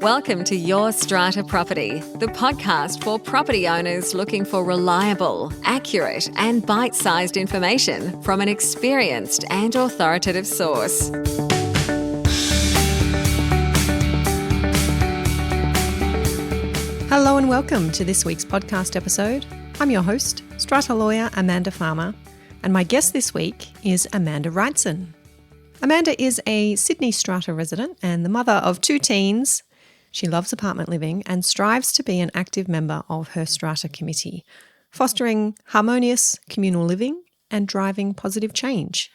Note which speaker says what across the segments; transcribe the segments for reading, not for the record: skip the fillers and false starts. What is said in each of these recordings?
Speaker 1: Welcome to Your Strata Property, the podcast for property owners looking for reliable, accurate, and bite-sized information from an experienced and authoritative source.
Speaker 2: Hello and welcome to this week's podcast episode. I'm your host, Strata lawyer Amanda Farmer, and my guest this week is Amanda Reitzin. Amanda is a Sydney Strata resident and the mother of two teens. She loves apartment living and strives to be an active member of her Strata committee, fostering harmonious communal living and driving positive change.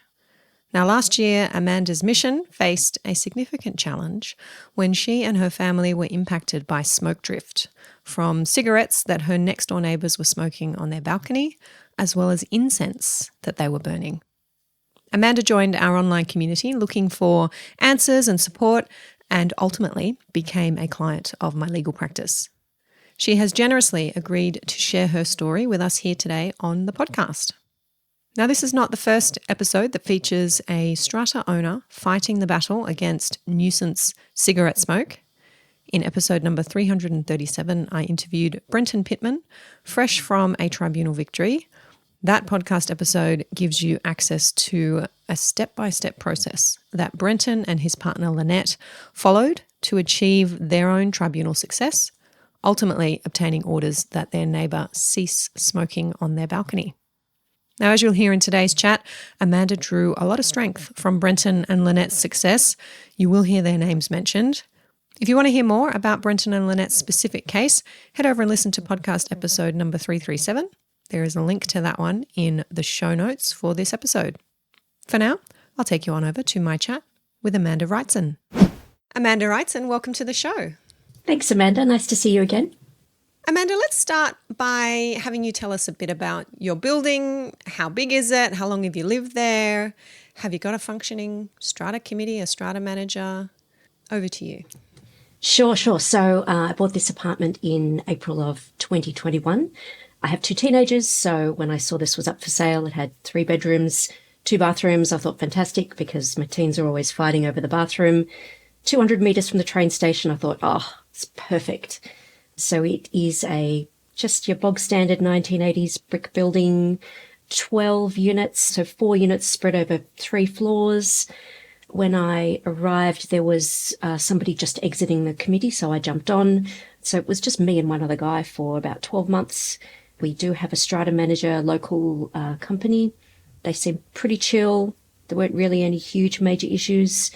Speaker 2: Now, last year, Amanda's mission faced a significant challenge when she and her family were impacted by smoke drift from cigarettes that her next-door neighbours were smoking on their balcony, as well as incense that they were burning. Amanda joined our online community looking for answers and support and ultimately became a client of my legal practice. She has generously agreed to share her story with us here today on the podcast. Now, this is not the first episode that features a Strata owner fighting the battle against nuisance cigarette smoke. In episode number 337, I interviewed Brenton Pittman, fresh from a tribunal victory. That podcast episode gives you access to a step-by-step process that Brenton and his partner Lynette followed to achieve their own tribunal success, ultimately obtaining orders that their neighbour cease smoking on their balcony. Now, as you'll hear in today's chat, Amanda drew a lot of strength from Brenton and Lynette's success. You will hear their names mentioned. If you want to hear more about Brenton and Lynette's specific case, head over and listen to podcast episode number 337. There is a link to that one in the show notes for this episode. For now, I'll take you on over to my chat with Amanda Reitzin. Amanda Reitzin, welcome to the show.
Speaker 3: Thanks, Amanda. Nice to see you again.
Speaker 2: Amanda, let's start by having you tell us a bit about your building. How big is it? How long have you lived there? Have you got a functioning Strata committee, a Strata manager? Over to you.
Speaker 3: Sure. So I bought this apartment in April of 2021. I have two teenagers, so when I saw this was up for sale, it had 3 bedrooms, 2 bathrooms. I thought fantastic because my teens are always fighting over the bathroom. 200 metres from the train station, I thought, it's perfect. So it is just your bog standard 1980s brick building, 12 units, so 4 units spread over 3 floors. When I arrived, there was somebody just exiting the committee, so I jumped on. So it was just me and one other guy for about 12 months. We do have a Strata manager, local company. They seemed pretty chill. There weren't really any huge major issues.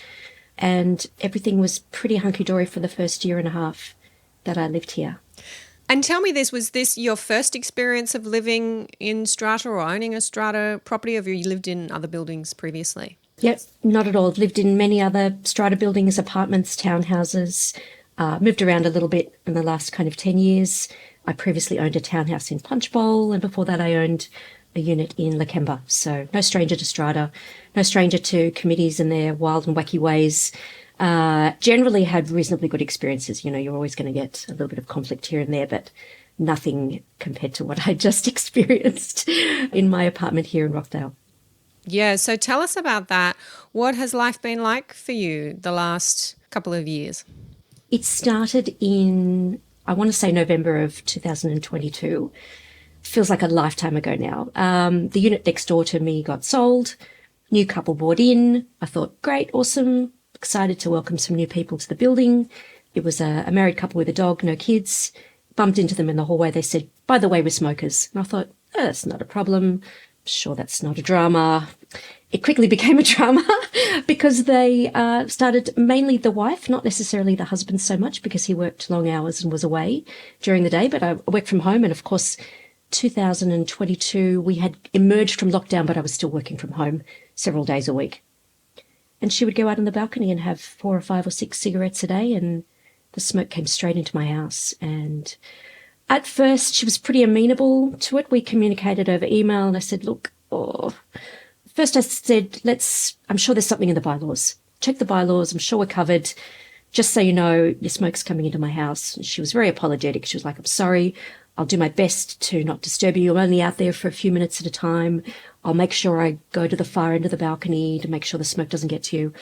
Speaker 3: And everything was pretty hunky-dory for the first year and a half that I lived here.
Speaker 2: And tell me this, was this your first experience of living in Strata or owning a Strata property, or have you lived in other buildings previously?
Speaker 3: Yep, not at all. I've lived in many other Strata buildings, apartments, townhouses, moved around a little bit in the last kind of 10 years. I previously owned a townhouse in Punchbowl, and before that I owned a unit in Lakemba. So no stranger to Strata, no stranger to committees and their wild and wacky ways. Generally had reasonably good experiences. You know, you're always going to get a little bit of conflict here and there, but nothing compared to what I just experienced in my apartment here in Rockdale.
Speaker 2: Yeah, so tell us about that. What has life been like for you the last couple of years?
Speaker 3: It started in, I want to say November of 2022. Feels like a lifetime ago now. The unit next door to me got sold. New couple bought in. I thought, great, awesome. Excited to welcome some new people to the building. It was a married couple with a dog, no kids. Bumped into them in the hallway. They said, by the way, we're smokers. And I thought, that's not a problem. Sure, that's not a drama. It quickly became a drama because they started, mainly the wife, not necessarily the husband so much because he worked long hours and was away during the day. But I worked from home, and of course, 2022, we had emerged from lockdown, but I was still working from home several days a week. And she would go out on the balcony and have 4 or 5 or 6 cigarettes a day, and the smoke came straight into my house. And at first, she was pretty amenable to it. We communicated over email, and I said, look, first I said, I'm sure there's something in the bylaws. Check the bylaws. I'm sure we're covered. Just so you know, your smoke's coming into my house. And she was very apologetic. She was like, I'm sorry. I'll do my best to not disturb you. I'm only out there for a few minutes at a time. I'll make sure I go to the far end of the balcony to make sure the smoke doesn't get to you.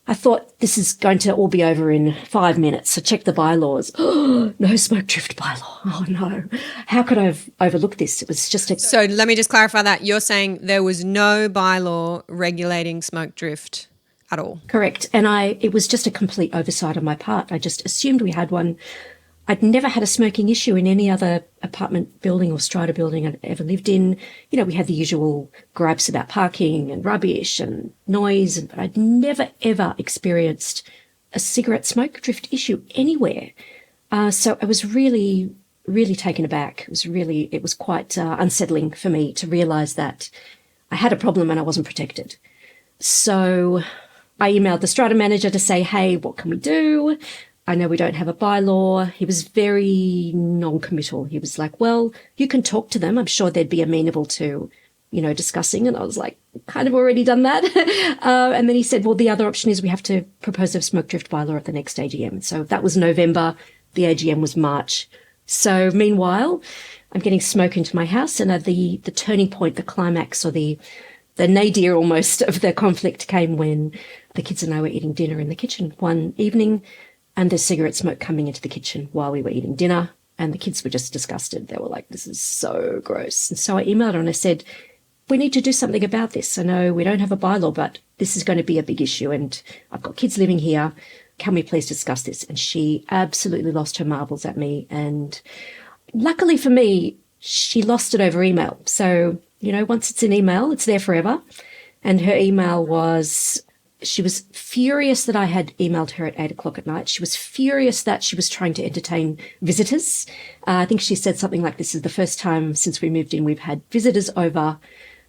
Speaker 3: I thought this is going to all be over in 5 minutes. So check the bylaws. No smoke drift bylaw. Oh no. How could I have overlooked this? It was just
Speaker 2: So let me just clarify that. You're saying there was no bylaw regulating smoke drift at all?
Speaker 3: Correct. And it was just a complete oversight on my part. I just assumed we had one. I'd never had a smoking issue in any other apartment building or strata building I'd ever lived in. You know, we had the usual gripes about parking and rubbish and noise, but I'd never, ever experienced a cigarette smoke drift issue anywhere. So I was really, really taken aback. It was quite unsettling for me to realise that I had a problem and I wasn't protected. So I emailed the strata manager to say, hey, what can we do? I know we don't have a bylaw. He was very non-committal. He was like, well, you can talk to them. I'm sure they'd be amenable to, discussing. And I was like, kind of already done that. And then he said, well, the other option is we have to propose a smoke drift bylaw at the next AGM. So that was November. The AGM was March. So meanwhile, I'm getting smoke into my house, and the turning point, the climax, or the nadir almost of the conflict came when the kids and I were eating dinner in the kitchen one evening. And there's cigarette smoke coming into the kitchen while we were eating dinner. And the kids were just disgusted. They were like, this is so gross. And so I emailed her and I said, we need to do something about this. I know we don't have a bylaw, but this is going to be a big issue. And I've got kids living here. Can we please discuss this? And she absolutely lost her marbles at me. And luckily for me, she lost it over email. So, once it's in email, it's there forever. And her email was... She was furious that I had emailed her at 8 o'clock at night. She was furious that she was trying to entertain visitors. I think she said something like, this is the first time since we moved in we've had visitors over.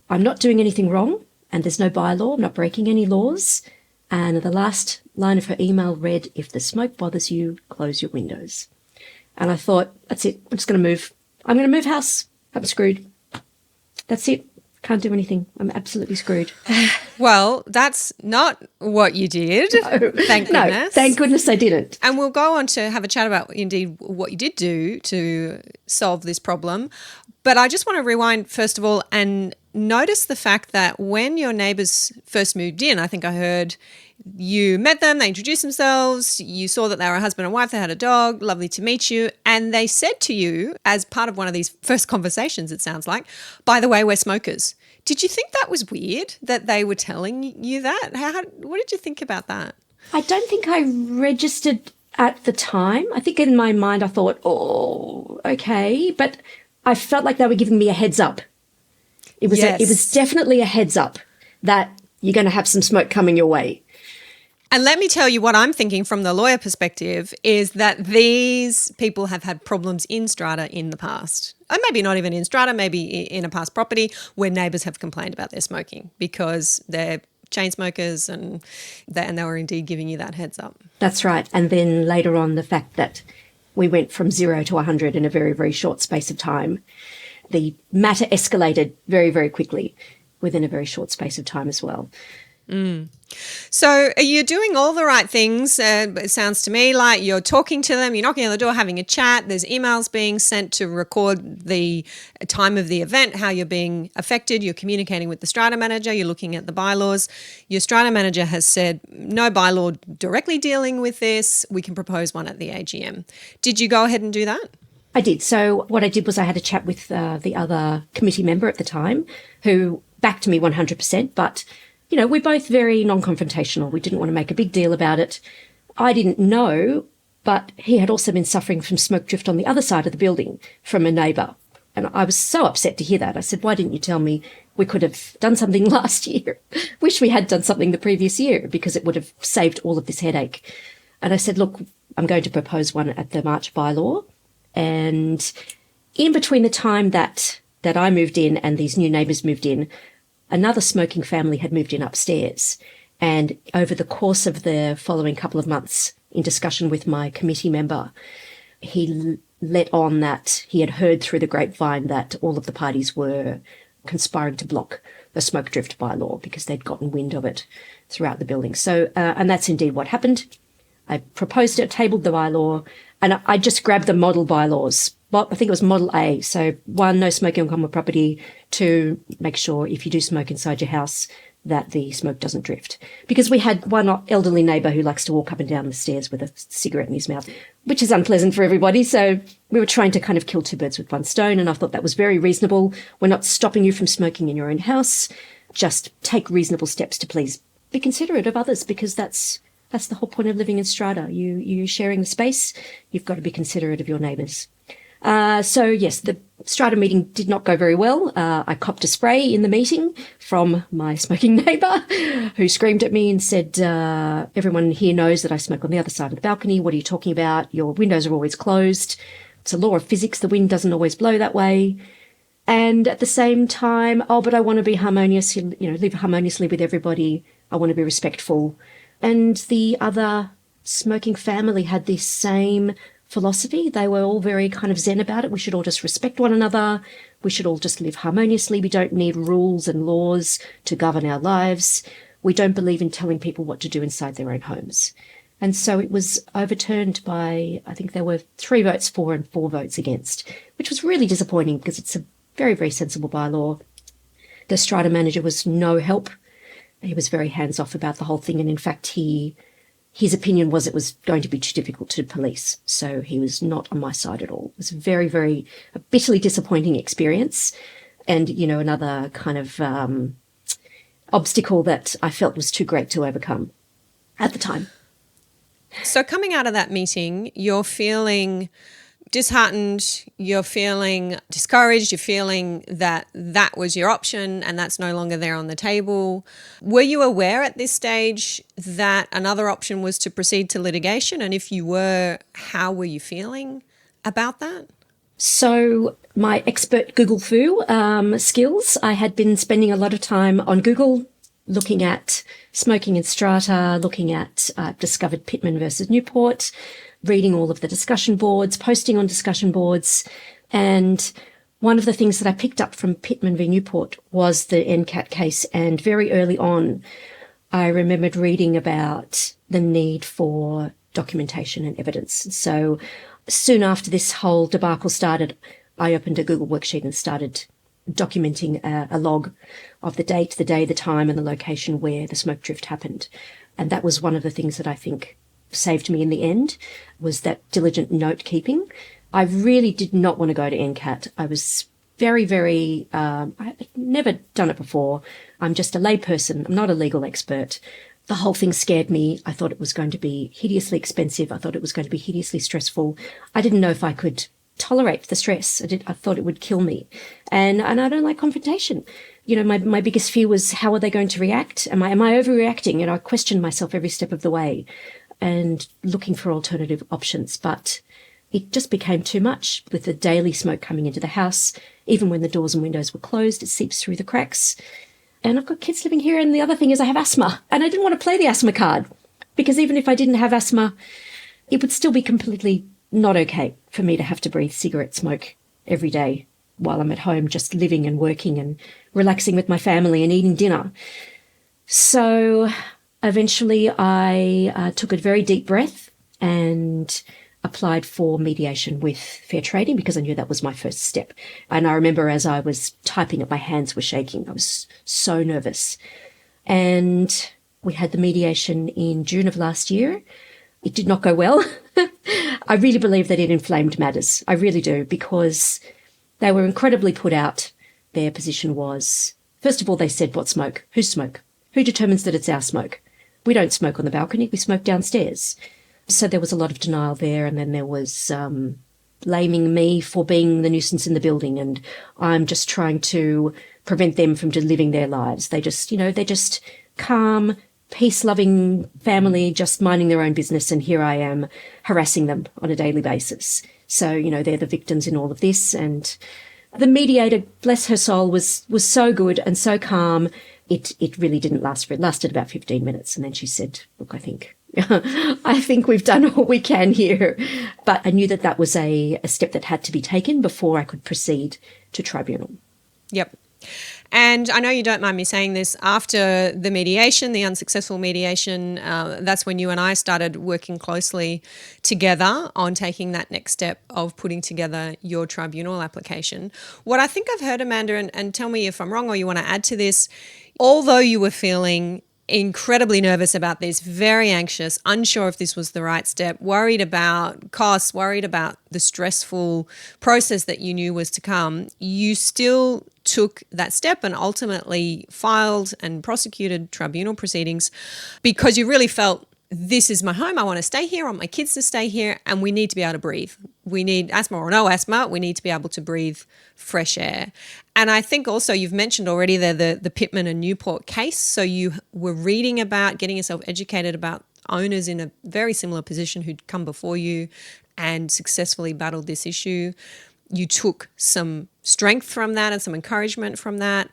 Speaker 3: I'm not doing anything wrong, and there's no bylaw. I'm not breaking any laws. And the last line of her email read, if the smoke bothers you, close your windows. And I thought, that's it. I'm just going to move. I'm going to move house. I'm screwed. That's it. Can't do anything. I'm absolutely screwed.
Speaker 2: Well, that's not what you did.
Speaker 3: No.
Speaker 2: Thank goodness.
Speaker 3: No, thank goodness I didn't.
Speaker 2: And we'll go on to have a chat about indeed what you did do to solve this problem. But I just want to rewind first of all and notice the fact that when your neighbours first moved in, I think I heard you met them, they introduced themselves, you saw that they were a husband and wife, they had a dog, lovely to meet you, and they said to you, as part of one of these first conversations, it sounds like, by the way, we're smokers. Did you think that was weird that they were telling you that? What did you think about that?
Speaker 3: I don't think I registered at the time. I think in my mind I thought, oh, okay, but I felt like they were giving me a heads up. It was definitely a heads up that you're going to have some smoke coming your way.
Speaker 2: And let me tell you what I'm thinking from the lawyer perspective is that these people have had problems in Strata in the past. And maybe not even in Strata, maybe in a past property where neighbours have complained about their smoking because they're chain smokers and they were indeed giving you that heads up.
Speaker 3: That's right. And then later on, the fact that we went from 0 to 100 in a very, very short space of time. The matter escalated very, very quickly within a very short space of time as well.
Speaker 2: So are you doing all the right things? It sounds to me like you're talking to them, you're knocking on the door, having a chat, there's emails being sent to record the time of the event, how you're being affected, you're communicating with the strata manager, you're looking at the bylaws. Your strata manager has said, no bylaw directly dealing with this, we can propose one at the AGM. Did you go ahead and do that?
Speaker 3: I did. So what I did was I had a chat with the other committee member at the time who backed me 100%, but we're both very non-confrontational. We didn't want to make a big deal about it. I didn't know, but he had also been suffering from smoke drift on the other side of the building from a neighbour. And I was so upset to hear that. I said, why didn't you tell me we could have done something last year? Wish we had done something the previous year because it would have saved all of this headache. And I said, look, I'm going to propose one at the March bylaw. And in between the time that I moved in and these new neighbours moved in, another smoking family had moved in upstairs. And over the course of the following couple of months, in discussion with my committee member, he let on that he had heard through the grapevine that all of the parties were conspiring to block the smoke drift bylaw because they'd gotten wind of it throughout the building. So, and that's indeed what happened. I proposed it, tabled the bylaw, and I just grabbed the model bylaws. Well, I think it was Model A. So 1, no smoking on common property. 2, make sure if you do smoke inside your house that the smoke doesn't drift. Because we had one elderly neighbour who likes to walk up and down the stairs with a cigarette in his mouth, which is unpleasant for everybody. So we were trying to kind of kill two birds with one stone, and I thought that was very reasonable. We're not stopping you from smoking in your own house. Just take reasonable steps to please be considerate of others, because that's the whole point of living in strata. You're sharing the space. You've got to be considerate of your neighbours. So yes, the strata meeting did not go very well. I copped a spray in the meeting from my smoking neighbour, who screamed at me and said, everyone here knows that I smoke on the other side of the balcony. What are you talking about? Your windows are always closed. It's a law of physics. The wind doesn't always blow that way. And at the same time, but I want to be harmonious, live harmoniously with everybody. I want to be respectful. And the other smoking family had this same philosophy. They were all very kind of zen about it. We should all just respect one another. We should all just live harmoniously. We don't need rules and laws to govern our lives. We don't believe in telling people what to do inside their own homes. And so it was overturned by, I think there were 3 votes for and 4 votes against, which was really disappointing because it's a very, very sensible bylaw. The strata manager was no help. He was very hands-off about the whole thing. And in fact, his opinion was it was going to be too difficult to police. So he was not on my side at all. It was a very, very a bitterly disappointing experience. And, another kind of obstacle that I felt was too great to overcome at the time.
Speaker 2: So coming out of that meeting, you're feeling disheartened, you're feeling discouraged, you're feeling that was your option and that's no longer there on the table. Were you aware at this stage that another option was to proceed to litigation? And if you were, how were you feeling about that?
Speaker 3: So my expert Google foo skills, I had been spending a lot of time on Google looking at smoking in strata, looking at discovered Pittman versus Newport, reading all of the discussion boards, posting on discussion boards. And one of the things that I picked up from Pittman v Newport was the NCAT case. And very early on, I remembered reading about the need for documentation and evidence. So soon after this whole debacle started, I opened a Google worksheet and started documenting a log of the date, the day, the time, and the location where the smoke drift happened. And that was one of the things that I think saved me in the end, was that diligent note keeping. I really did not want to go to NCAT. I was very, very, I had never done it before. I'm just a layperson. I'm not a legal expert. The whole thing scared me. I thought it was going to be hideously expensive. I thought it was going to be hideously stressful. I didn't know if I could tolerate the stress. I thought it would kill me. And I don't like confrontation. My biggest fear was, how are they going to react? Am I overreacting? I questioned myself every step of the way and looking for alternative options. But it just became too much with the daily smoke coming into the house. Even when the doors and windows were closed, it seeps through the cracks. And I've got kids living here. And the other thing is I have asthma. And I didn't want to play the asthma card, because even if I didn't have asthma, it would still be completely not okay for me to have to breathe cigarette smoke every day while I'm at home, just living and working and relaxing with my family and eating dinner. So eventually I took a very deep breath and applied for mediation with Fair Trading, because I knew that was my first step. And I remember as I was typing it, my hands were shaking. I was so nervous. And we had the mediation in June of last year. It did not go well. I really believe that it inflamed matters. I really do, because they were incredibly put out. Their position was, first of all, they said, what smoke? Whose smoke? Who determines that it's our smoke? We don't smoke on the balcony. We smoke downstairs. So there was a lot of denial there. And then there was blaming me for being the nuisance in the building. And I'm just trying to prevent them from living their lives. They're just calm, peace-loving family, just minding their own business, and here I am harassing them on a daily basis. So, they're the victims in all of this. And the mediator, bless her soul, was so good and so calm. It really didn't last. It lasted about 15 minutes, and then she said, look, I think we've done all we can here. But I knew that was a step that had to be taken before I could proceed to tribunal.
Speaker 2: Yep. And I know you don't mind me saying this, after the mediation, the unsuccessful mediation, that's when you and I started working closely together on taking that next step of putting together your tribunal application. What I think I've heard, Amanda, and tell me if I'm wrong or you want to add to this, although you were feeling incredibly nervous about this, very anxious, unsure if this was the right step, worried about costs, worried about the stressful process that you knew was to come, you still took that step and ultimately filed and prosecuted tribunal proceedings because you really felt, this is my home, I want to stay here, I want my kids to stay here, and we need to be able to breathe. We need, asthma or no asthma, we need to be able to breathe fresh air. And I think also you've mentioned already there the Pittman and Newport case. So you were reading about, getting yourself educated about owners in a very similar position who'd come before you and successfully battled this issue. You took some strength from that and some encouragement from that.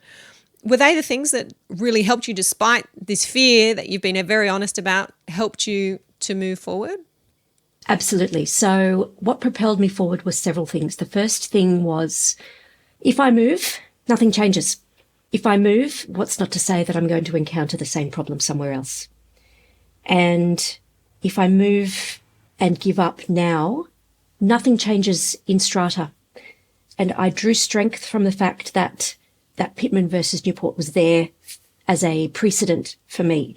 Speaker 2: Were they the things that really helped you, despite this fear that you've been very honest about, helped you to move forward?
Speaker 3: Absolutely. So what propelled me forward was several things. The first thing was, if I move, nothing changes. If I move, what's not to say that I'm going to encounter the same problem somewhere else? And if I move and give up now, nothing changes in Strata. And I drew strength from the fact that Pittman versus Newport was there as a precedent for me.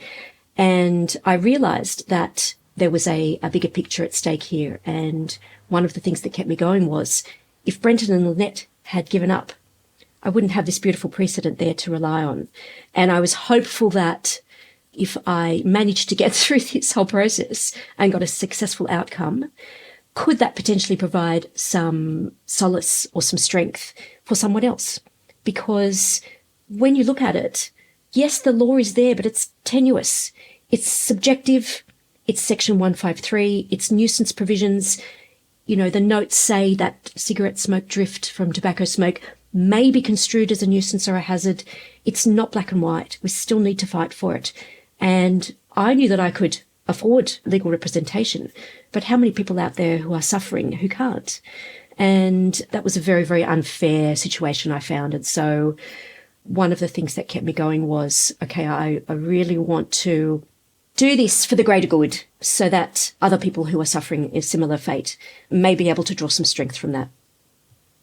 Speaker 3: And I realised that there was a bigger picture at stake here. And one of the things that kept me going was, if Brenton and Lynette had given up, I wouldn't have this beautiful precedent there to rely on. And I was hopeful that if I managed to get through this whole process and got a successful outcome, could that potentially provide some solace or some strength for someone else? Because when you look at it, yes, the law is there, but it's tenuous. It's subjective. It's Section 153. It's nuisance provisions. You know, the notes say that cigarette smoke drift from tobacco smoke may be construed as a nuisance or a hazard. It's not black and white. We still need to fight for it. And I knew that I could afford legal representation, but how many people out there who are suffering who can't? And that was a very, very unfair situation I found. And so one of the things that kept me going was, okay, I really want to do this for the greater good so that other people who are suffering a similar fate may be able to draw some strength from that.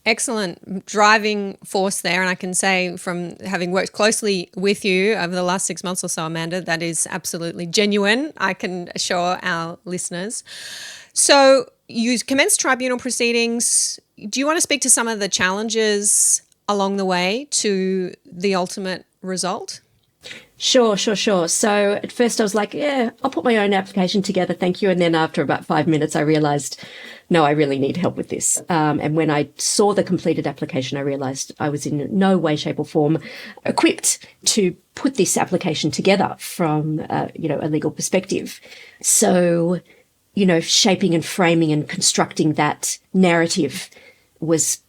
Speaker 2: Excellent driving force there. And I can say, from having worked closely with you over the last 6 months or so, Amanda, that is absolutely genuine, I can assure our listeners. So you commenced tribunal proceedings. Do you want to speak to some of the challenges along the way to the ultimate result?
Speaker 3: Sure. So at first I was like, yeah, I'll put my own application together, thank you. And then after about 5 minutes, I realised, no, I really need help with this. And when I saw the completed application, I realised I was in no way, shape or form equipped to put this application together from, a legal perspective. So, shaping and framing and constructing that narrative was,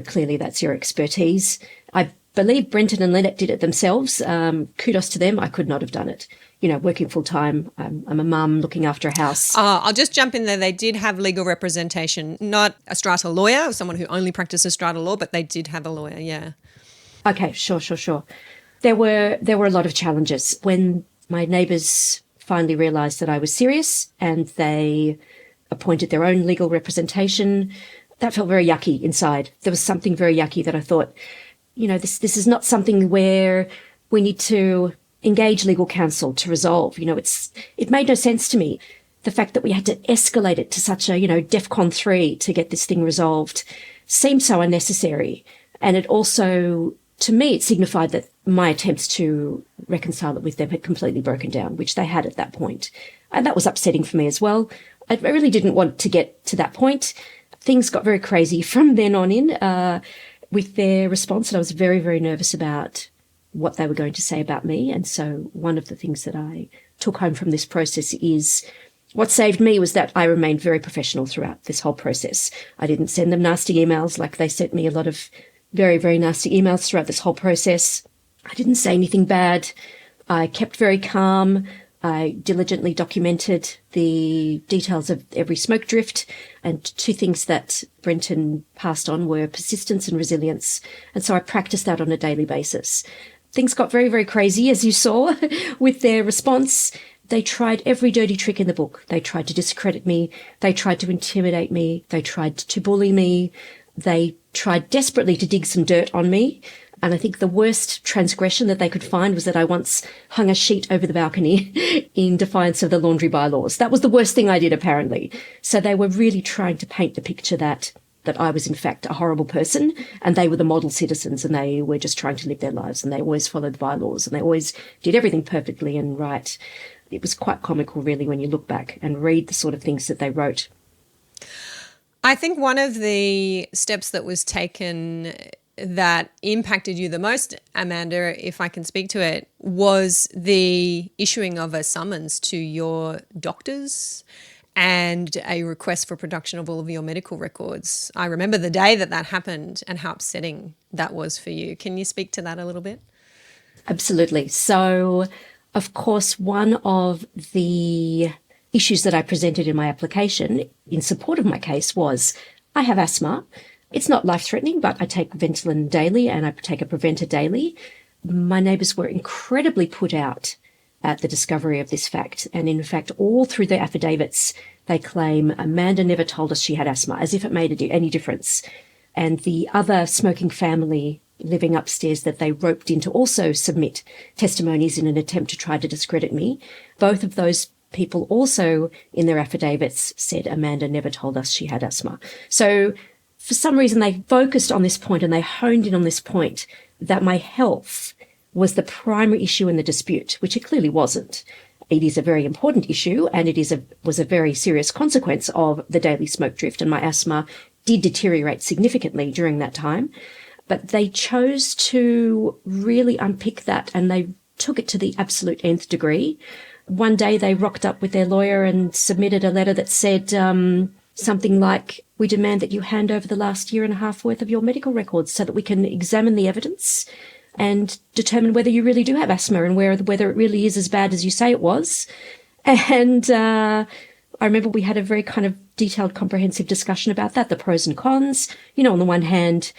Speaker 3: clearly that's your expertise. I believe Brenton and Lynette did it themselves. Kudos to them. I could not have done it. Working full time. I'm a mum looking after a house.
Speaker 2: I'll just jump in there. They did have legal representation, not a strata lawyer, someone who only practices strata law, but they did have a lawyer. Yeah.
Speaker 3: Okay. Sure. There were a lot of challenges when my neighbours finally realised that I was serious and they appointed their own legal representation. That felt very yucky inside. There was something very yucky that I thought, this is not something where we need to engage legal counsel to resolve. It made no sense to me. The fact that we had to escalate it to such a, DEFCON 3 to get this thing resolved seemed so unnecessary. And it also, to me, it signified that my attempts to reconcile it with them had completely broken down, which they had at that point. And that was upsetting for me as well. I really didn't want to get to that point. Things got very crazy from then on in, with their response, and I was very, very nervous about what they were going to say about me. And so one of the things that I took home from this process is what saved me was that I remained very professional throughout this whole process. I didn't send them nasty emails like they sent me a lot of very, very nasty emails throughout this whole process. I didn't say anything bad. I kept very calm. I diligently documented the details of every smoke drift, and two things that Brenton passed on were persistence and resilience. And so I practiced that on a daily basis. Things got very, very crazy, as you saw, with their response. They tried every dirty trick in the book. They tried to discredit me. They tried to intimidate me. They tried to bully me. They tried desperately to dig some dirt on me. And I think the worst transgression that they could find was that I once hung a sheet over the balcony in defiance of the laundry bylaws. That was the worst thing I did, apparently. So they were really trying to paint the picture that I was, in fact, a horrible person, and they were the model citizens, and they were just trying to live their lives, and they always followed the bylaws, and they always did everything perfectly and right. It was quite comical, really, when you look back and read the sort of things that they wrote.
Speaker 2: I think one of the steps that was taken that impacted you the most, Amanda, if I can speak to it, was the issuing of a summons to your doctors and a request for production of all of your medical records. I remember the day that happened and how upsetting that was for you. Can you speak to that a little bit?
Speaker 3: Absolutely. So, of course, one of the issues that I presented in my application in support of my case was I have asthma. It's not life-threatening, but I take Ventolin daily and I take a preventer daily. My neighbours were incredibly put out at the discovery of this fact. And in fact, all through their affidavits, they claim Amanda never told us she had asthma, as if it made any difference. And the other smoking family living upstairs that they roped in to also submit testimonies in an attempt to try to discredit me, both of those people also in their affidavits said Amanda never told us she had asthma. So for some reason, they focused on this point and they honed in on this point that my health was the primary issue in the dispute, which it clearly wasn't. It is a very important issue, and it was a very serious consequence of the daily smoke drift, and my asthma did deteriorate significantly during that time. But they chose to really unpick that, and they took it to the absolute nth degree. One day they rocked up with their lawyer and submitted a letter that said something like, "We demand that you hand over the last year and a half worth of your medical records so that we can examine the evidence and determine whether you really do have asthma and whether it really is as bad as you say it was." And I remember we had a very kind of detailed, comprehensive discussion about that, the pros and cons. You know, on the one hand,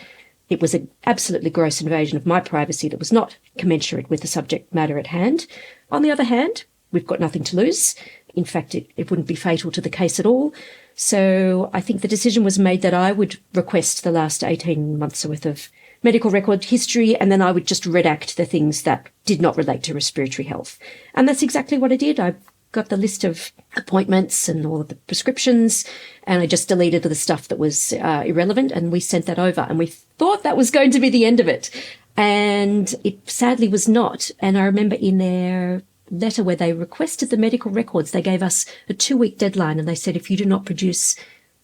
Speaker 3: it was an absolutely gross invasion of my privacy that was not commensurate with the subject matter at hand. On the other hand, we've got nothing to lose. In fact, it wouldn't be fatal to the case at all. So I think the decision was made that I would request the last 18 months worth of medical record history, and then I would just redact the things that did not relate to respiratory health. And that's exactly what I did. I got the list of appointments and all of the prescriptions, and I just deleted the stuff that was irrelevant, and we sent that over. And we thought that was going to be the end of it. And it sadly was not. And I remember in their letter where they requested the medical records, they gave us a 2-week deadline, and they said, if you do not produce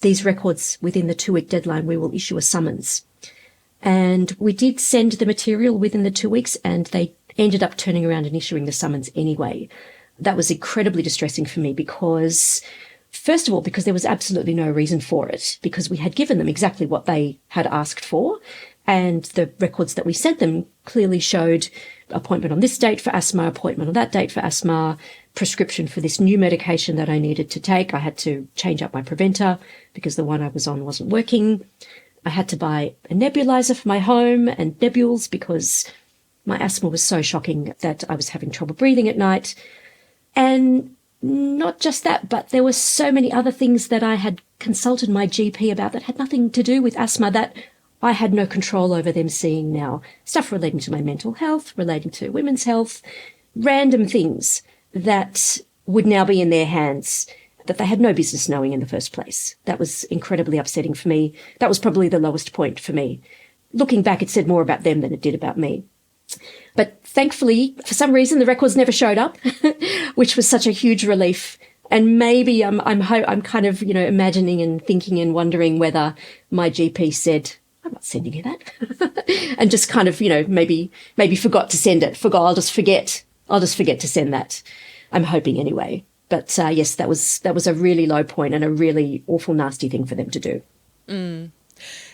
Speaker 3: these records within the 2-week deadline, we will issue a summons. And we did send the material within the 2 weeks, and they ended up turning around and issuing the summons anyway. That was incredibly distressing for me because, first of all, because there was absolutely no reason for it, because we had given them exactly what they had asked for, and the records that we sent them clearly showed appointment on this date for asthma, appointment on that date for asthma, prescription for this new medication that I needed to take. I had to change up my preventer because the one I was on wasn't working. I had to buy a nebulizer for my home and nebules because my asthma was so shocking that I was having trouble breathing at night. And not just that, but there were so many other things that I had consulted my GP about that had nothing to do with asthma that I had no control over them seeing now. Stuff relating to my mental health, relating to women's health, random things that would now be in their hands that they had no business knowing in the first place. That was incredibly upsetting for me. That was probably the lowest point for me. Looking back, it said more about them than it did about me. But thankfully, for some reason, the records never showed up, which was such a huge relief. And maybe I'm kind of, imagining and thinking and wondering whether my GP said, I'm not sending you that, and just kind of, maybe forgot to send it. I'll just forget to send that. I'm hoping anyway. But yes, that was a really low point and a really awful, nasty thing for them to do.
Speaker 2: Mm.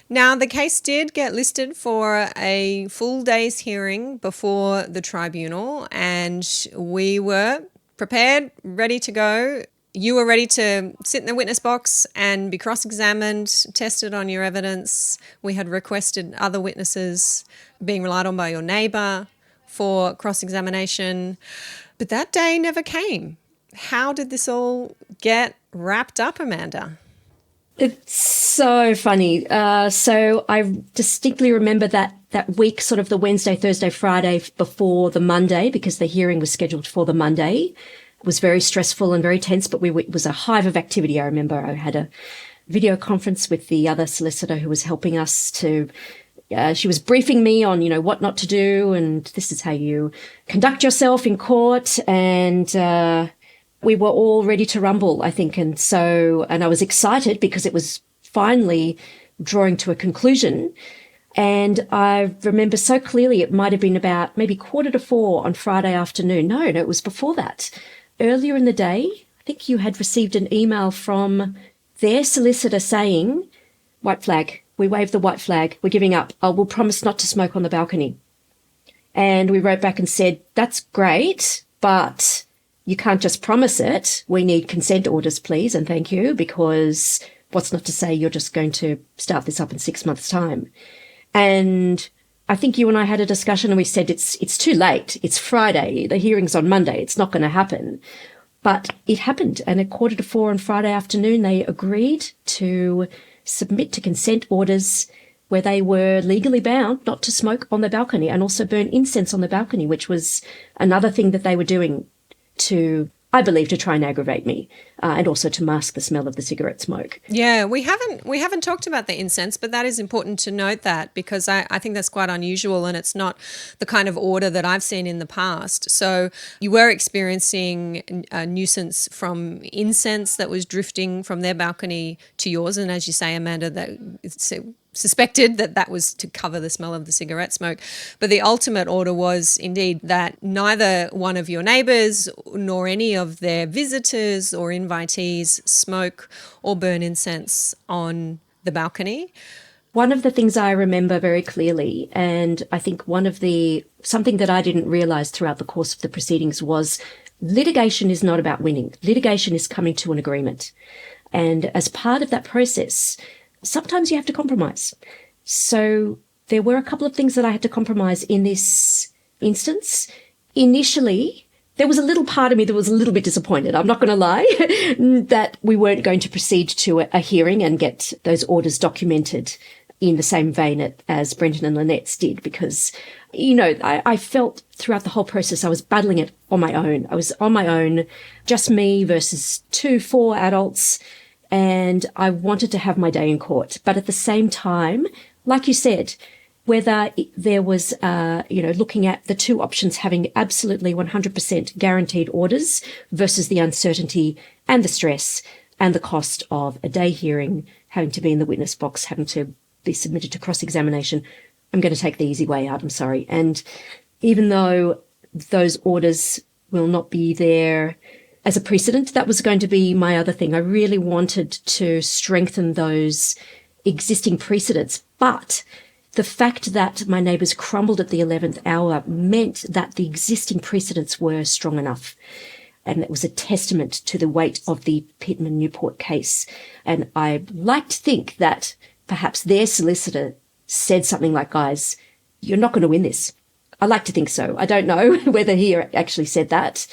Speaker 2: Now, the case did get listed for a full day's hearing before the tribunal, and we were prepared, ready to go. You were ready to sit in the witness box and be cross-examined, tested on your evidence. We had requested other witnesses being relied on by your neighbour for cross-examination. But that day never came. How did this all get wrapped up, Amanda?
Speaker 3: It's so funny. So I distinctly remember that week, sort of the Wednesday, Thursday, Friday before the Monday, because the hearing was scheduled for the Monday. It was very stressful and very tense, but it was a hive of activity. I remember I had a video conference with the other solicitor who was helping us to, she was briefing me on, what not to do, and this is how you conduct yourself in court. And we were all ready to rumble, I think. And I was excited because it was finally drawing to a conclusion. And I remember so clearly it might have been about maybe 3:45 on Friday afternoon. No, it was before that. Earlier in the day, I think you had received an email from their solicitor saying, white flag, we waved the white flag, we're giving up. We'll promise not to smoke on the balcony. And we wrote back and said, that's great, but you can't just promise it. We need consent orders, please, and thank you, because what's not to say you're just going to start this up in 6 months' time. And I think you and I had a discussion and we said it's too late. It's Friday. The hearing's on Monday. It's not going to happen. But it happened. And at 3:45 on Friday afternoon, they agreed to submit to consent orders where they were legally bound not to smoke on the balcony and also burn incense on the balcony, which was another thing that they were doing to, I believe, to try and aggravate me, and also to mask the smell of the cigarette smoke.
Speaker 2: Yeah, we haven't talked about the incense, but that is important to note that, because I think that's quite unusual and it's not the kind of order that I've seen in the past. So you were experiencing a nuisance from incense that was drifting from their balcony to yours, and as you say, Amanda, that it's suspected that was to cover the smell of the cigarette smoke. But the ultimate order was indeed that neither one of your neighbours nor any of their visitors or invitees smoke or burn incense on the balcony.
Speaker 3: One of the things I remember very clearly, and I think something that I didn't realise throughout the course of the proceedings, was litigation is not about winning. Litigation is coming to an agreement. And as part of that process, sometimes you have to compromise. So there were a couple of things that I had to compromise in this instance. Initially, there was a little part of me that was a little bit disappointed, I'm not going to lie, that we weren't going to proceed to a hearing and get those orders documented in the same vein as Brendan and Lynette's did, because, I felt throughout the whole process I was battling it on my own. I was on my own, just me versus 4 adults. And I wanted to have my day in court. But at the same time, like you said, whether there was, looking at the two options, having absolutely 100% guaranteed orders versus the uncertainty and the stress and the cost of a day hearing, having to be in the witness box, having to be submitted to cross-examination, I'm going to take the easy way out, I'm sorry. And even though those orders will not be there as a precedent, that was going to be my other thing. I really wanted to strengthen those existing precedents. But the fact that my neighbours crumbled at the 11th hour meant that the existing precedents were strong enough. And it was a testament to the weight of the Pittman-Newport case. And I like to think that perhaps their solicitor said something like, guys, you're not going to win this. I like to think so. I don't know whether he actually said that,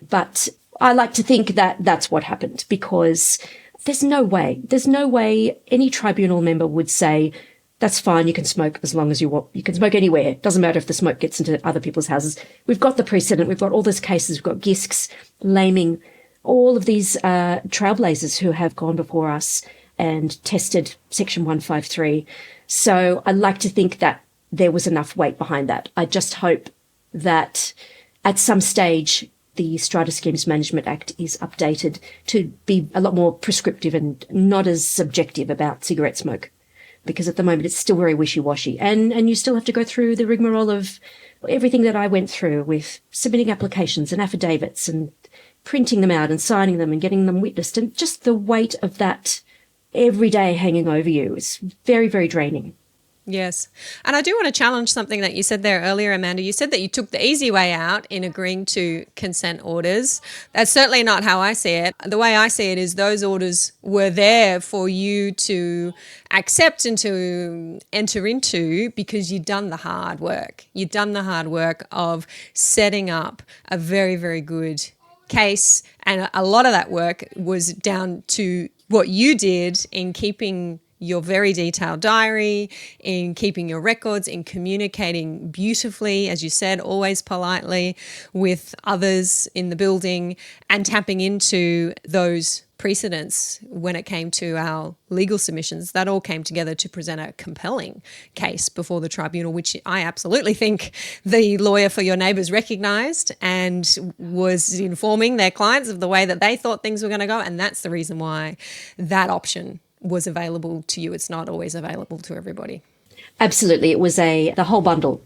Speaker 3: but I like to think that that's what happened, because there's no way any tribunal member would say, that's fine, you can smoke as long as you want. You can smoke anywhere. Doesn't matter if the smoke gets into other people's houses. We've got the precedent. We've got all these cases. We've got Gisks, Laming, all of these trailblazers who have gone before us and tested Section 153. So I like to think that there was enough weight behind that. I just hope that at some stage the Strata Schemes Management Act is updated to be a lot more prescriptive and not as subjective about cigarette smoke, because at the moment it's still very wishy-washy. And you still have to go through the rigmarole of everything that I went through with submitting applications and affidavits and printing them out and signing them and getting them witnessed. And just the weight of that every day hanging over you is very, very draining.
Speaker 2: Yes. And I do want to challenge something that you said there earlier, Amanda. You said that you took the easy way out in agreeing to consent orders. That's certainly not how I see it. The way I see it is those orders were there for you to accept and to enter into because you'd done the hard work. You'd done the hard work of setting up a very, very good case. And a lot of that work was down to what you did in keeping your very detailed diary, in keeping your records, in communicating beautifully, as you said, always politely with others in the building, and tapping into those precedents when it came to our legal submissions. That all came together to present a compelling case before the tribunal, which I absolutely think the lawyer for your neighbours recognised and was informing their clients of the way that they thought things were going to go. And that's the reason why that option was available to you. It's not always available to everybody.
Speaker 3: Absolutely. It was the whole bundle.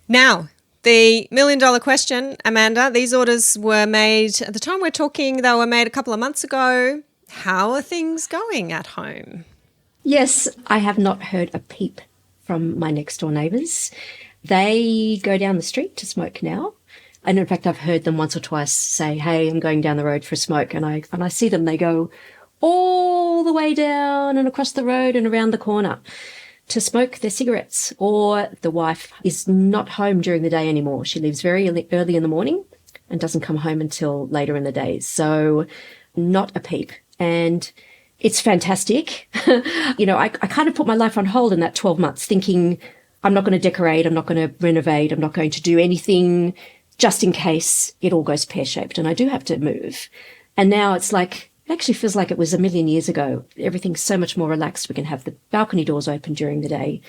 Speaker 2: Now, the $1 million question, Amanda, these orders were made at the time we're talking, they were made a couple of months ago. How are things going at home?
Speaker 3: Yes, I have not heard a peep from my next door neighbours. They go down the street to smoke now. And in fact, I've heard them once or twice say, hey, I'm going down the road for a smoke. And I see them, they go all the way down and across the road and around the corner to smoke their cigarettes. Or the wife is not home during the day anymore. She leaves very early in the morning and doesn't come home until later in the day. So not a peep. And it's fantastic. I kind of put my life on hold in that 12 months thinking I'm not going to decorate, I'm not going to renovate, I'm not going to do anything just in case it all goes pear-shaped and I do have to move. And now it's like, it actually feels like it was a million years ago. Everything's so much more relaxed. We can have the balcony doors open during the day.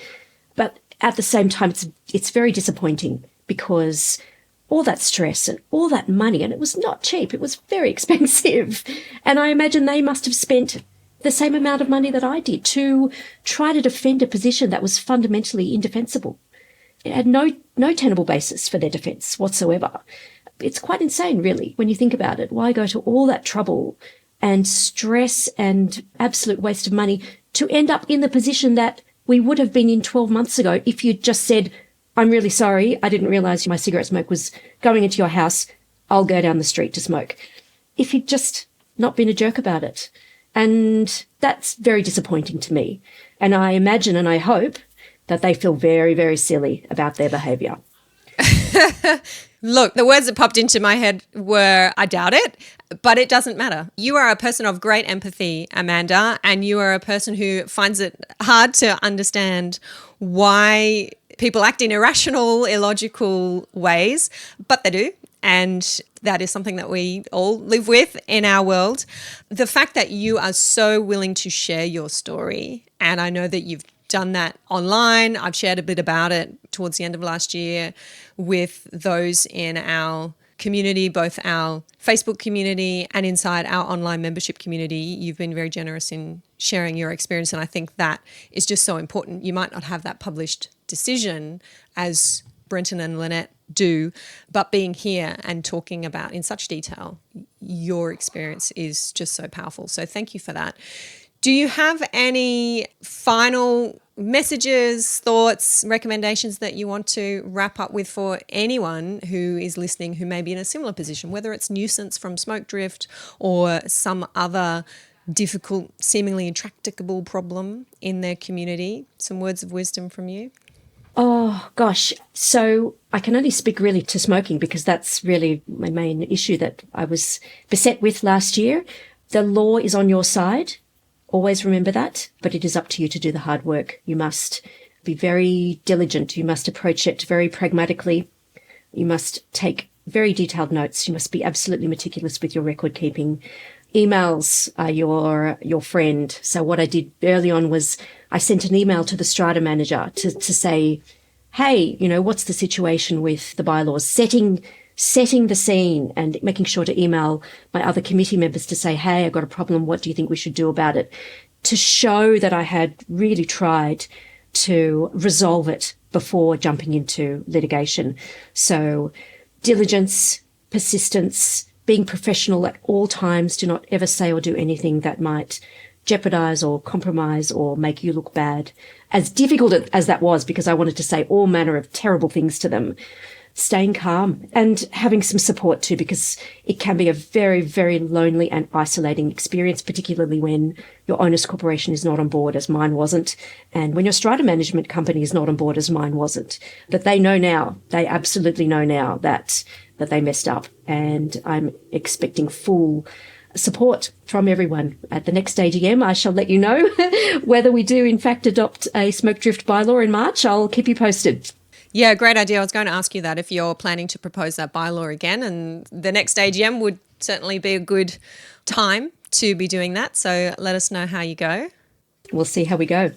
Speaker 3: But at the same time, it's very disappointing because all that stress and all that money, and it was not cheap. It was very expensive. And I imagine they must have spent the same amount of money that I did to try to defend a position that was fundamentally indefensible. It had no tenable basis for their defence whatsoever. It's quite insane, really, when you think about it. Why go to all that trouble and stress and absolute waste of money to end up in the position that we would have been in 12 months ago if you'd just said, I'm really sorry, I didn't realise my cigarette smoke was going into your house, I'll go down the street to smoke. If you'd just not been a jerk about it. And that's very disappointing to me. And I imagine and I hope that they feel very, very silly about their behaviour.
Speaker 2: Look, the words that popped into my head were, I doubt it, but it doesn't matter. You are a person of great empathy, Amanda, and you are a person who finds it hard to understand why people act in irrational, illogical ways, but they do. And that is something that we all live with in our world. The fact that you are so willing to share your story, and I know that you've done that online. I've shared a bit about it towards the end of last year with those in our community, both our Facebook community and inside our online membership community. You've been very generous in sharing your experience, and I think that is just so important. You might not have that published decision as Brenton and Lynette do, but being here and talking about in such detail your experience is just so powerful. So thank you for that. Do you have any final messages, thoughts, recommendations that you want to wrap up with for anyone who is listening who may be in a similar position, whether it's nuisance from smoke drift or some other difficult, seemingly intractable problem in their community? Some words of wisdom from you?
Speaker 3: Oh, gosh. So I can only speak really to smoking because that's really my main issue that I was beset with last year. The law is on your side. Always remember that, but it is up to you to do the hard work. You must be very diligent. You must approach it very pragmatically. You must take very detailed notes. You must be absolutely meticulous with your record keeping. Emails are your friend. So what I did early on was I sent an email to the Strata manager to say, hey, what's the situation with the bylaws? Setting the scene and making sure to email my other committee members to say, hey, I've got a problem. What do you think we should do about it? To show that I had really tried to resolve it before jumping into litigation. So diligence, persistence, being professional at all times. Do not ever say or do anything that might jeopardize or compromise or make you look bad. As difficult as that was, because I wanted to say all manner of terrible things to them, staying calm and having some support too, because it can be a very, very lonely and isolating experience, particularly when your owner's corporation is not on board, as mine wasn't, and when your strata management company is not on board, as mine wasn't. But they know now, they absolutely know now that they messed up, and I'm expecting full support from everyone. At the next AGM, I shall let you know whether we do in fact adopt a smoke drift bylaw in March. I'll keep you posted.
Speaker 2: Yeah, great idea. I was going to ask you that if you're planning to propose that bylaw again, and the next AGM would certainly be a good time to be doing that. So let us know how you go.
Speaker 3: We'll see how we go.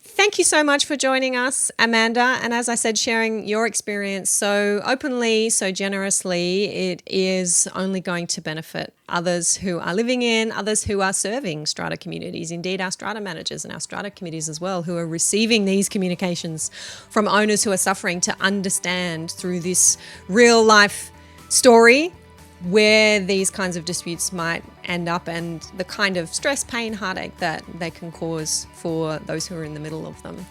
Speaker 2: Thank you so much for joining us, Amanda. And as I said, sharing your experience so openly, so generously, it is only going to benefit others who are living in, others who are serving strata communities, indeed our strata managers and our strata committees as well, who are receiving these communications from owners who are suffering, to understand through this real life story where these kinds of disputes might end up and the kind of stress, pain, heartache that they can cause for those who are in the middle of them.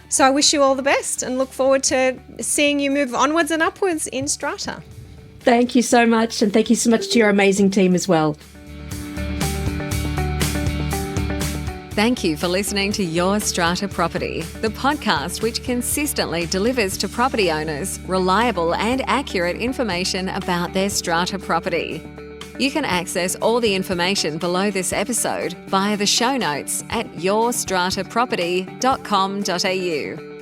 Speaker 2: So I wish you all the best and look forward to seeing you move onwards and upwards in Strata.
Speaker 3: Thank you so much, and thank you so much to your amazing team as well.
Speaker 1: Thank you for listening to Your Strata Property, the podcast which consistently delivers to property owners reliable and accurate information about their strata property. You can access all the information below this episode via the show notes at yourstrataproperty.com.au.